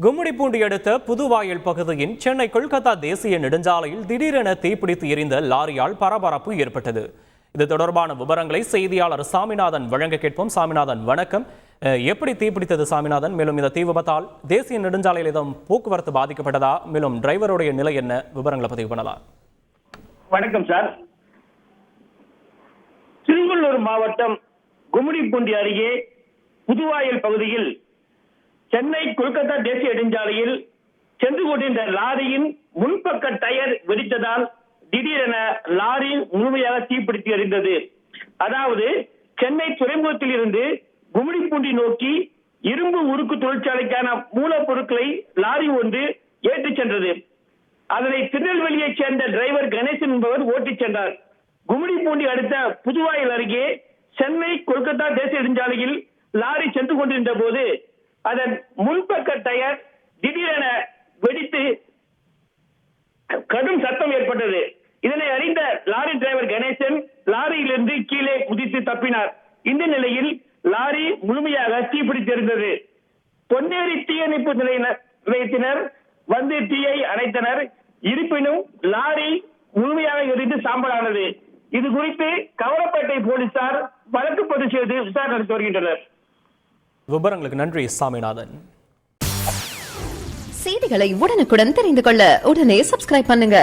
கும்மிடிப்பூண்டி அடுத்த புதுவாயல் பகுதியின் சென்னை கொல்கத்தா தேசிய நெடுஞ்சாலையில் திடீரென தீப்பிடித்து எரிந்த லாரியால் பரபரப்பு ஏற்பட்டது. இது தொடர்பான விவரங்களை செய்தியாளர் சாமிநாதன் வழங்க கேட்போம். சாமிநாதன், வணக்கம். எப்படி தீப்பிடித்தது சாமிநாதன்? மேலும் இந்த தீ விபத்தால் தேசிய நெடுஞ்சாலையில் ஏதும் போக்குவரத்து பாதிக்கப்பட்டதா? மேலும் டிரைவருடைய நிலை என்ன? விவரங்களை பதிவு பண்ணலாம். வணக்கம் சார். திருவள்ளூர் மாவட்டம் கும்மிடிப்பூண்டி அருகே புதுவாயல் பகுதியில் சென்னை கொல்கத்தா தேசிய நெடுஞ்சாலையில் சென்று கொண்டிருந்த லாரியின் முன்பக்க டயர் வெடித்ததால் திடீரென லாரி முழுமையாக தீப்பிடித்து எரிந்தது. அதாவது சென்னை துறைமுகத்தில் இருந்து கும்மிடிப்பூண்டி நோக்கி இரும்பு உருக்கு தொழிற்சாலைக்கான மூலப்பொருட்களை லாரி ஒன்று ஏற்றிச் சென்றது. அதனை திருநெல்வேலியைச் சேர்ந்த டிரைவர் கணேசன் என்பவர் ஓட்டிச் சென்றார். கும்மிடிப்பூண்டி அடுத்த புதுவாயல் அருகே சென்னை கொல்கத்தா தேசிய நெடுஞ்சாலையில் லாரி சென்று கொண்டிருந்த போது அதன் முன்பக்க டயர் திடீரென வெடித்து கடும் சத்தம் ஏற்பட்டது. இதனை அறிந்த லாரி டிரைவர் கணேசன் லாரியிலிருந்து கீழே குதித்து தப்பினார். இந்த நிலையில் லாரி முழுமையாக தீப்பிடித்திருந்தது. பொன்னேரி தீயணைப்பு நிலையத்தினர் வந்து தீயை அணைத்தனர். இருப்பினும் லாரி முழுமையாக எரிந்து சாம்பலானது. இது குறித்து கவரப்பேட்டை போலீசார் வழக்கு பதிவு செய்து விசாரணை நடத்தி வருகின்றனர். விவரங்களுக்கு நன்றி சாமிநாதன். செய்திகளை உடனுக்குடன் தெரிந்து கொள்ள உடனே சப்ஸ்கிரைப் பண்ணுங்க.